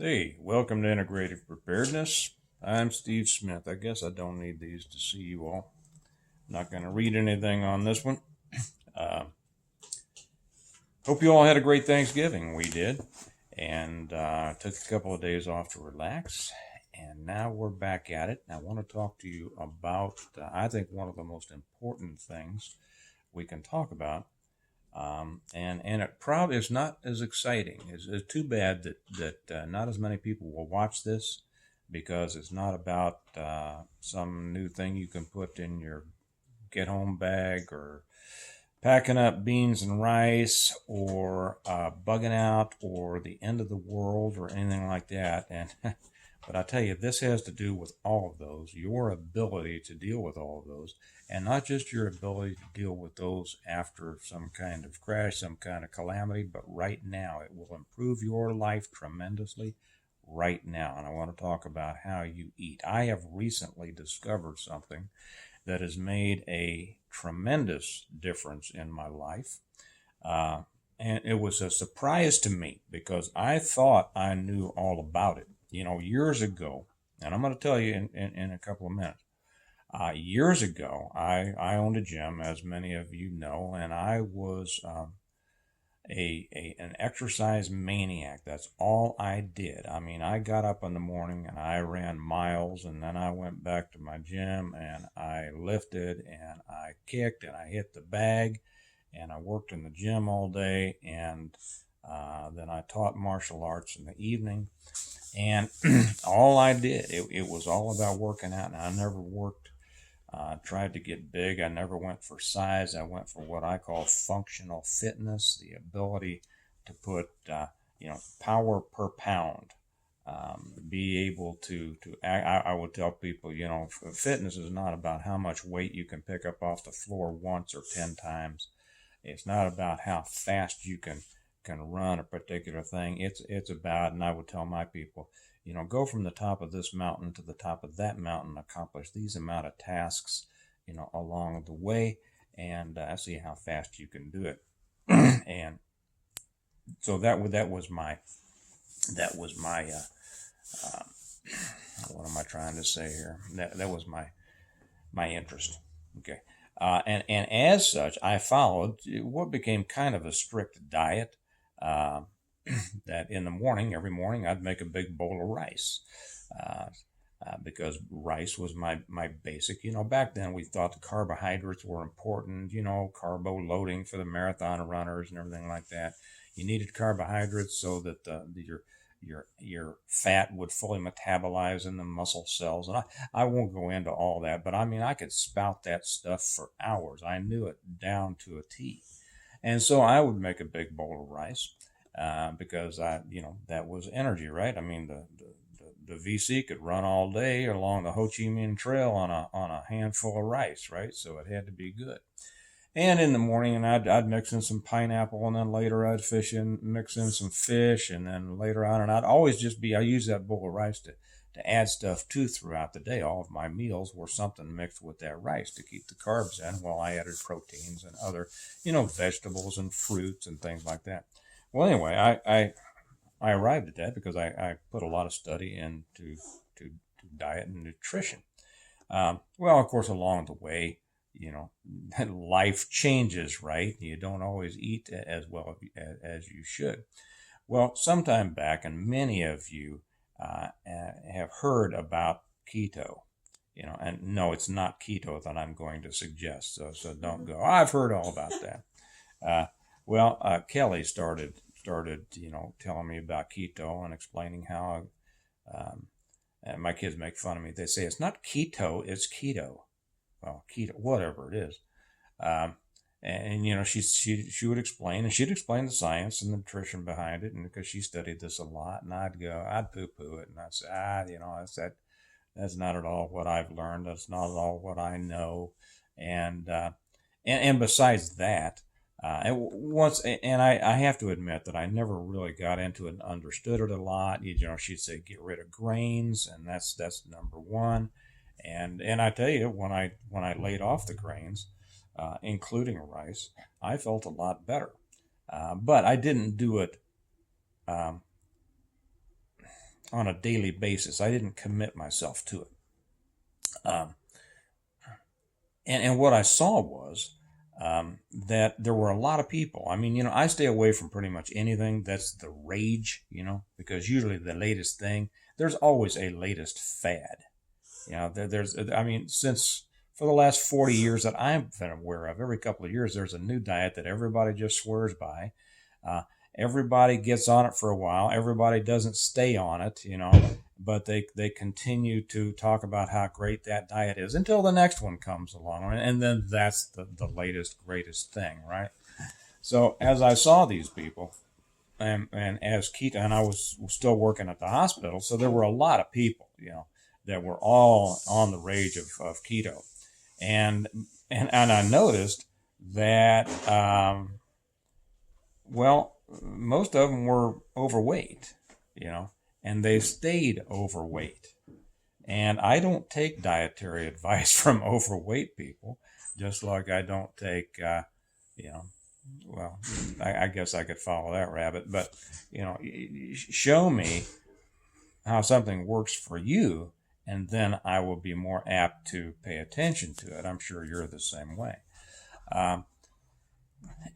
Hey, welcome to Integrative Preparedness. I'm Steve Smith. I guess I don't need these to see you all. I'm not going to read anything on this one. Uh, Hope you all had a great Thanksgiving. We did. And took a couple of days off to relax. And now we're back at it. I want to talk to you about, I think, one of the most important things we can talk about. And it probably is not as exciting. It's too bad that not as many people will watch this because it's not about some new thing you can put in your get home bag or packing up beans and rice or bugging out or the end of the world or anything like that. And but I tell you, this has to do with all of those, your ability to deal with all of those, and not just your ability to deal with those after some kind of crash, some kind of calamity, but right now. It will improve your life tremendously right now. And I want to talk about how you eat. I have recently discovered something that has made a tremendous difference in my life. And it was a surprise to me because I thought I knew all about it. Years ago, and I'm going to tell you in a couple of minutes. Years ago, I owned a gym, as many of you know, and I was an exercise maniac. That's all I did. I mean, I got up in the morning and I ran miles, and then I went back to my gym and I lifted and I kicked and I hit the bag, and I worked in the gym all day, and then I taught martial arts in the evening. And all I did, it was all about working out, and I never tried to get big. I never went for size. I went for what I call functional fitness, the ability to put, power per pound. Be able I would tell people, fitness is not about how much weight you can pick up off the floor once or 10 times. It's not about how fast you can run a particular thing. It's about, and I would tell my people, go from the top of this mountain to the top of that mountain, accomplish these amount of tasks, along the way, and see how fast you can do it. And so that was my what am I trying to say here? That was my interest. Okay. And as such, I followed what became kind of a strict diet. That in the morning, every morning, I'd make a big bowl of rice. Because rice was my basic. Back then we thought the carbohydrates were important, carbo loading for the marathon runners and everything like that. You needed carbohydrates so that your fat would fully metabolize in the muscle cells. And I won't go into all that, but I mean, I could spout that stuff for hours. I knew it down to a T. And so I would make a big bowl of rice because that was energy, right? I mean, the VC could run all day along the Ho Chi Minh Trail on a handful of rice, right? So it had to be good. And in the morning, and I'd mix in some pineapple, and then later I'd mix in some fish, and then later on, and I use that bowl of rice to add stuff to throughout the day. All of my meals were something mixed with that rice to keep the carbs in, while I added proteins and other, vegetables and fruits and things like that. Well, anyway, I arrived at that because I put a lot of study into to diet and nutrition. Well, of course, along the way, life changes, right? You don't always eat as well as you should. Well, sometime back, and many of you have heard about keto, and no, it's not keto that I'm going to suggest. So don't go, I've heard all about that. Kelly started, telling me about keto and explaining how, and my kids make fun of me. They say it's not keto, it's keto. Well, keto, whatever it is. She would explain, and she'd explain the science and the nutrition behind it, and because she studied this a lot, and I'd poo-poo it, and I'd say, that's not at all what I've learned. That's not at all what I know. And besides that, I have to admit that I never really got into it and understood it a lot. She'd say get rid of grains, and that's number one. And I tell you, when I laid off the grains, including rice, I felt a lot better. But I didn't do it on a daily basis. I didn't commit myself to it. Um, and what I saw was that there were a lot of people. I mean, I stay away from pretty much anything that's the rage, because usually the latest thing, there's always a latest fad. I mean, since for the last 40 years that I've been aware of, every couple of years there's a new diet that everybody just swears by. Everybody gets on it for a while. Everybody doesn't stay on it, but they continue to talk about how great that diet is until the next one comes along. And then that's the latest, greatest thing, right? So as I saw these people, and as keto, and I was still working at the hospital, so there were a lot of people, that were all on the rage of keto. And I noticed that, most of them were overweight, and they stayed overweight. And I don't take dietary advice from overweight people, just like I don't take, I guess I could follow that rabbit, but, show me how something works for you, and then I will be more apt to pay attention to it. I'm sure you're the same way.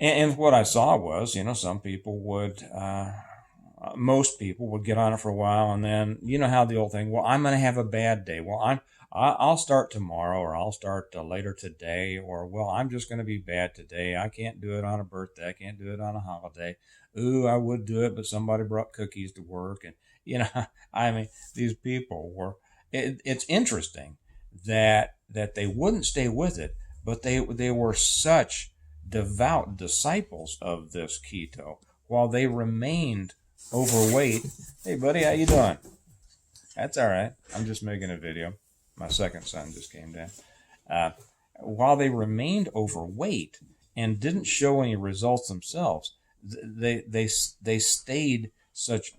And what I saw was, some people would, most people would get on it for a while, and then, how the old thing, well, I'm going to have a bad day. Well, I'll start tomorrow, or I'll start later today, or, well, I'm just going to be bad today. I can't do it on a birthday. I can't do it on a holiday. Ooh, I would do it, but somebody brought cookies to work. And, I mean, these people were, it's interesting that they wouldn't stay with it, but they were such devout disciples of this keto while they remained overweight. Hey buddy, how you doing? That's all right. I'm just making a video. My second son just came down. While they remained overweight and didn't show any results themselves, they stayed such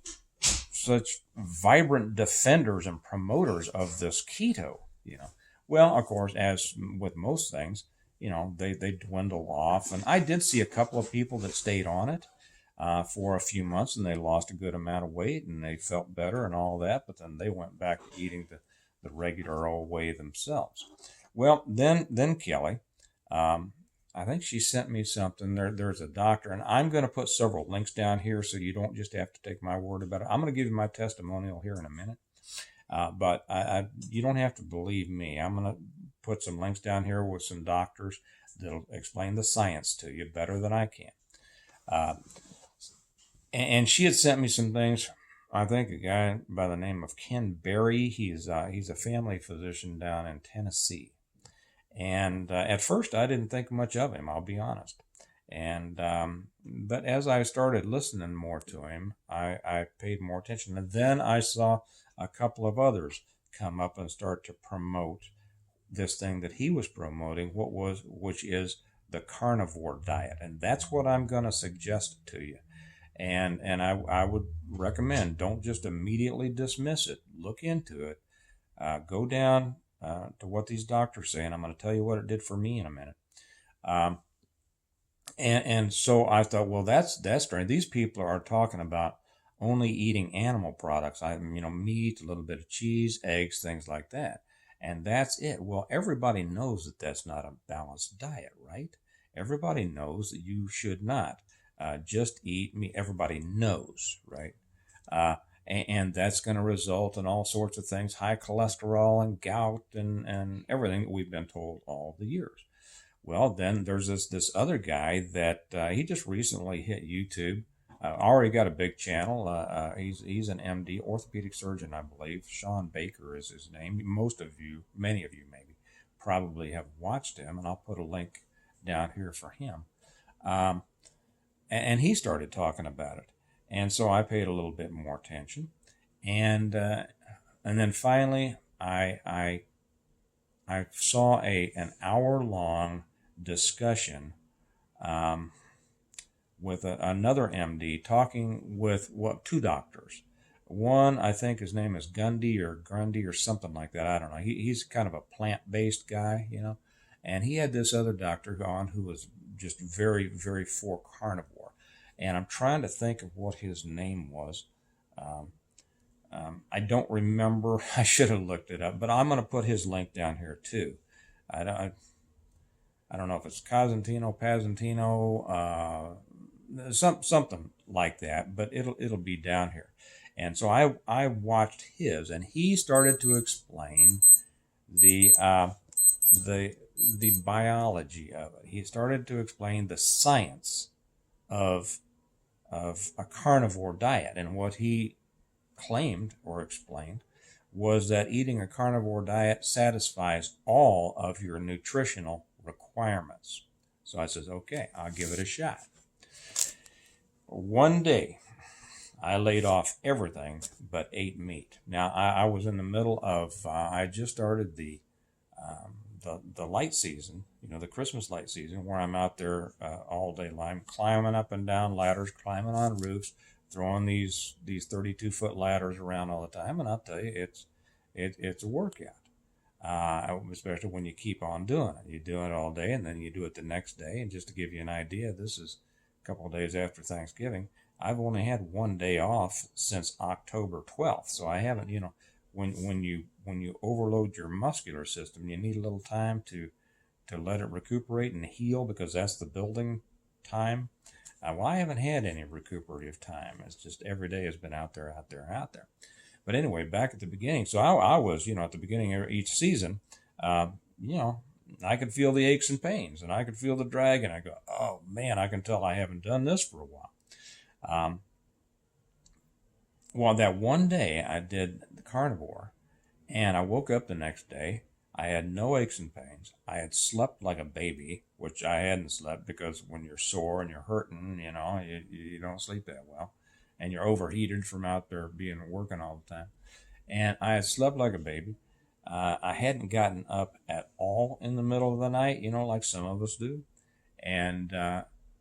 vibrant defenders and promoters of this keto. Well, of course, as with most things, they dwindle off. And I did see a couple of people that stayed on it for a few months, and they lost a good amount of weight, and they felt better and all that, but then they went back to eating the regular old way themselves. Well, then Kelly, I think she sent me something. There's a doctor, and I'm going to put several links down here so you don't just have to take my word about it. I'm going to give you my testimonial here in a minute, but you don't have to believe me. I'm going to put some links down here with some doctors that'll explain the science to you better than I can. And she had sent me some things. I think a guy by the name of Ken Berry. He's a family physician down in Tennessee. And at first, I didn't think much of him, I'll be honest. And but as I started listening more to him, I paid more attention. And then I saw a couple of others come up and start to promote this thing that he was promoting, which is the carnivore diet. And that's what I'm going to suggest to you. And I would recommend, don't just immediately dismiss it. Look into it. Go down to what these doctors say, and I'm going to tell you what it did for me in a minute. And so I thought, well, that's strange. These people are talking about only eating animal products. Meat, a little bit of cheese, eggs, things like that. And that's it. Well, everybody knows that that's not a balanced diet, right? Everybody knows that you should not just eat meat. Everybody knows, right? And that's going to result in all sorts of things, high cholesterol and gout and everything that we've been told all the years. Well, then there's this other guy that he just recently hit YouTube. Already got a big channel. He's an MD, orthopedic surgeon, I believe. Sean Baker is his name. Many of you maybe, probably have watched him, and I'll put a link down here for him. And he started talking about it. And so I paid a little bit more attention. And then finally, I saw an hour-long discussion with another MD talking with two doctors. One, I think his name is Grundy or something like that. I don't know. He's kind of a plant-based guy, And he had this other doctor on who was just very, very for carnivore. And I'm trying to think of what his name was. I don't remember. I should have looked it up, but I'm going to put his link down here too. I don't, I don't know if it's Pazantino, something like that, but it'll be down here. And so I watched his, and he started to explain the the the biology of it. He started to explain the science of a carnivore diet, and what he claimed or explained was that eating a carnivore diet satisfies all of your nutritional requirements. So I says, okay, I'll give it a shot. One day, I laid off everything but ate meat. Now, I was in the middle of, I just started the light season, the Christmas light season, where I'm out there all day long, climbing up and down ladders, climbing on roofs, throwing these 32-foot ladders around all the time. And I'll tell you, it's a workout, especially when you keep on doing it. You do it all day, and then you do it the next day. And just to give you an idea, this is a couple of days after Thanksgiving. I've only had one day off since October 12th, so I haven't, when you overload your muscular system, you need a little time to let it recuperate and heal, because that's the building time. Well, I haven't had any recuperative time. It's just every day has been out there. But anyway, back at the beginning, so I was, at the beginning of each season, I could feel the aches and pains, and I could feel the drag, and I go, oh man, I can tell I haven't done this for a while. Well, that one day I did the carnivore, and I woke up the next day. I had no aches and pains. I had slept like a baby, which I hadn't slept, because when you're sore and you're hurting, you don't sleep that well, and you're overheated from out there working all the time. And I had slept like a baby. I hadn't gotten up at all in the middle of the night, like some of us do. And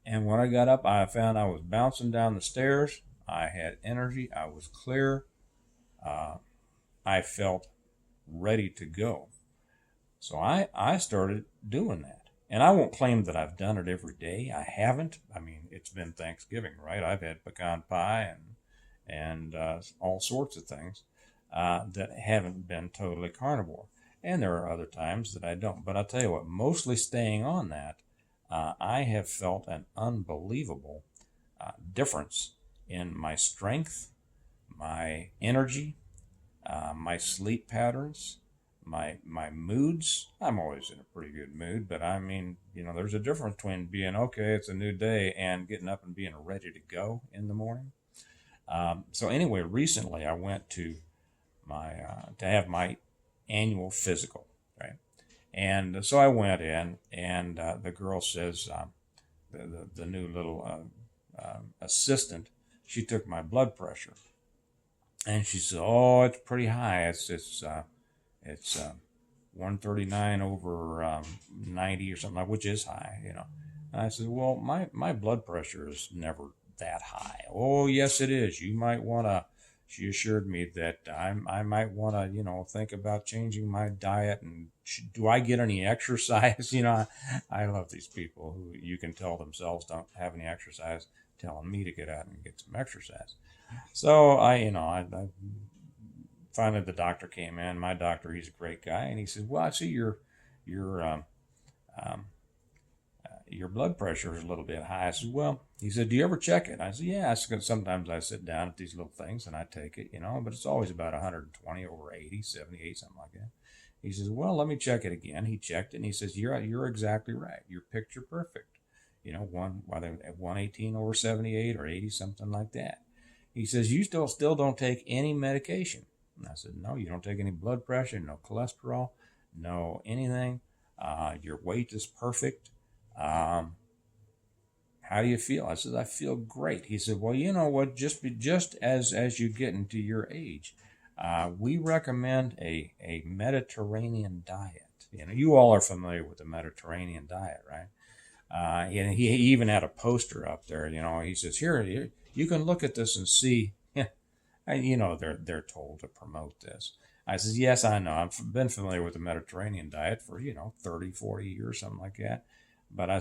when I got up, I found I was bouncing down the stairs. I had energy. I was clear. I felt ready to go. So I started doing that. And I won't claim that I've done it every day. I haven't. I mean, it's been Thanksgiving, right? I've had pecan pie and all sorts of things that haven't been totally carnivore. And there are other times that I don't. But I'll tell you what, mostly staying on that, I have felt an unbelievable difference in my strength, my energy, my sleep patterns, my moods. I'm always in a pretty good mood, but I mean, there's a difference between being okay, it's a new day, and getting up and being ready to go in the morning. So anyway, recently I went to have my annual physical, right? And so I went in, and the girl says, the new little assistant, she took my blood pressure, and she said, "Oh, it's pretty high. It's 139 over 90 or something, which is high, And I said, well, my blood pressure is never that high. Oh, yes, it is. You might want to. She assured me that I might want to, think about changing my diet. And do I get any exercise? I love these people who you can tell themselves don't have any exercise, telling me to get out and get some exercise. So I finally the doctor came in. My doctor, he's a great guy, and he said, well, I see your blood pressure is a little bit high. I said, well, he said, do you ever check it? I said, yeah. I said, sometimes I sit down at these little things and I take it, but it's always about 120 over 80, 78, something like that. He says, well, let me check it again. He checked it, and he says, you're exactly right. You're picture perfect. Whether at 118 over 78 or 80, something like that. He says, you still don't take any medication. And I said, no, you don't take any blood pressure, no cholesterol, no anything. Your weight is perfect. How do you feel? I said, I feel great. He said, well, you know what, just as you get into your age, we recommend a Mediterranean diet. You all are familiar with the Mediterranean diet, right? And he even had a poster up there, he says, here, you can look at this and see, they're told to promote this. I says, yes, I know. I've been familiar with the Mediterranean diet for, 30, 40 years, something like that. But I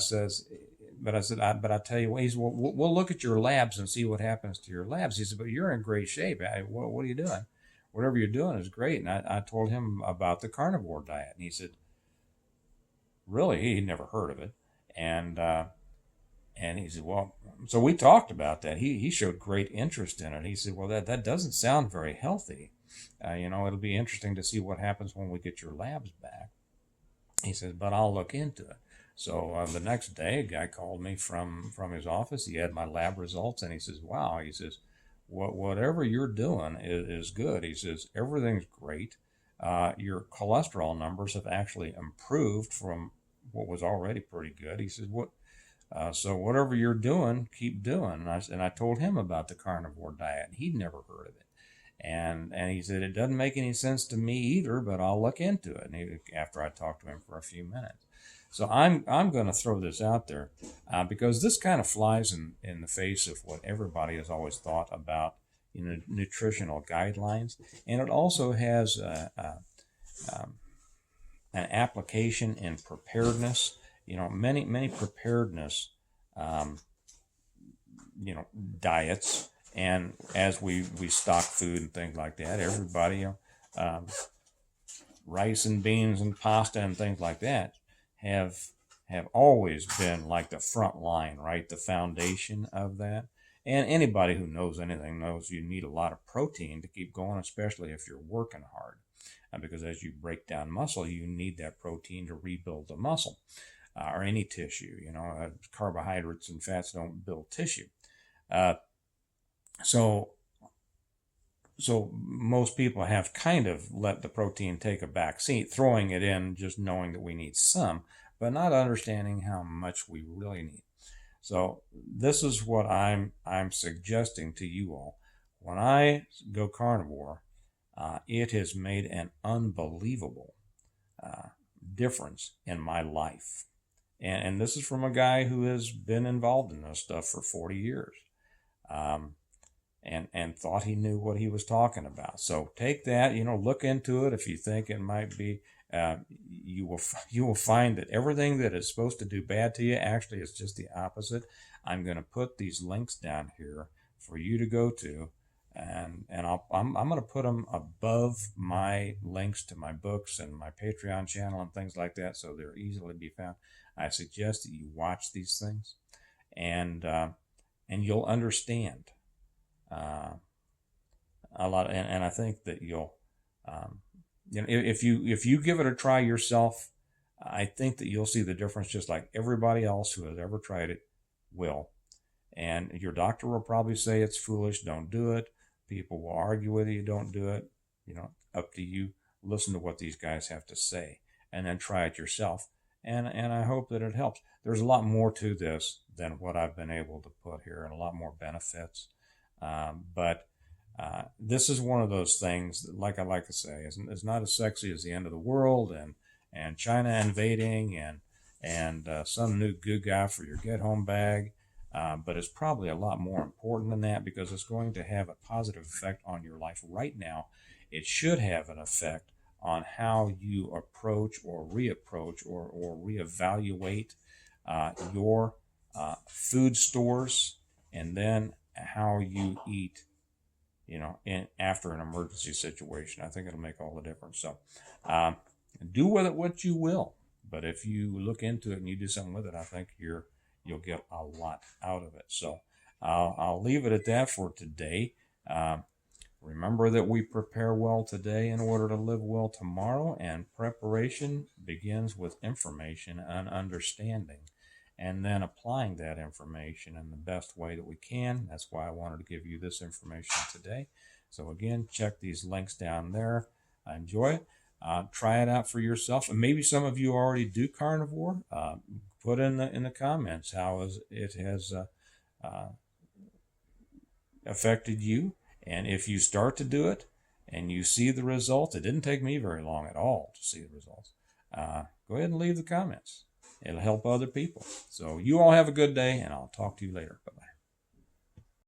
tell you what, he said, well, we'll look at your labs and see what happens to your labs. He said, but you're in great shape. What are you doing? whatever you're doing is great. And I told him about the carnivore diet, and he said, really, he'd never heard of it. And he said, well, so we talked about that. He showed great interest in it. He said, well, that doesn't sound very healthy. It'll be interesting to see what happens when we get your labs back. He says, but I'll look into it. So the next day, a guy called me from his office. He had my lab results, and he says, wow, he says, whatever you're doing is good. He says, everything's great. Your cholesterol numbers have actually improved from what was already pretty good. He says, so whatever you're doing, keep doing. And I told him about the carnivore diet. He'd never heard of it. And he said, it doesn't make any sense to me either, but I'll look into it. And after I talked to him for a few minutes. So I'm going to throw this out there because this kind of flies in the face of what everybody has always thought about nutritional guidelines. And it also has an application in preparedness. Many preparedness, diets. And as we stock food and things like that, everybody, rice and beans and pasta and things like that have always been like the front line, right? The foundation of that. And anybody who knows anything knows you need a lot of protein to keep going, especially if you're working hard. Because as you break down muscle, you need that protein to rebuild the muscle or any tissue. Carbohydrates and fats don't build tissue. So most people have kind of let the protein take a back seat, throwing it in, just knowing that we need some, but not understanding how much we really need. So this is what I'm suggesting to you all. When I go carnivore, it has made an unbelievable difference in my life. And this is from a guy who has been involved in this stuff for 40 years. And thought he knew what he was talking about. So take that, look into it. If you think it might be, you will find that everything that is supposed to do bad to you actually is just the opposite. I'm going to put these links down here for you to go to, and I'm going to put them above my links to my books and my Patreon channel and things like that, so they're easily to be found. I suggest that you watch these things, and you'll understand. A lot, and I think that you'll, if you give it a try yourself, I think that you'll see the difference, just like everybody else who has ever tried it will. And your doctor will probably say it's foolish, don't do it. People will argue with you, don't do it. Up to you. Listen to what these guys have to say, and then try it yourself. And I hope that it helps. There's a lot more to this than what I've been able to put here, and a lot more benefits. But this is one of those things that, like I like to say, is not as sexy as the end of the world and China invading and some new good guy for your get-home bag. But it's probably a lot more important than that, because it's going to have a positive effect on your life right now. It should have an effect on how you approach or reapproach or reevaluate your food stores, and then how you eat, after an emergency situation. I think it'll make all the difference. So do with it what you will, but if you look into it and you do something with it, I think you'll get a lot out of it. So I'll leave it at that for today. Remember that we prepare well today in order to live well tomorrow, and preparation begins with information and understanding, and then applying that information in the best way that we can. That's why I wanted to give you this information today. So again, check these links down there. Enjoy it. Try it out for yourself. And maybe some of you already do carnivore. Put in the comments how it has affected you. And if you start to do it and you see the results, it didn't take me very long at all to see the results. Go ahead and leave the comments. It'll help other people. So you all have a good day, and I'll talk to you later. Bye-bye.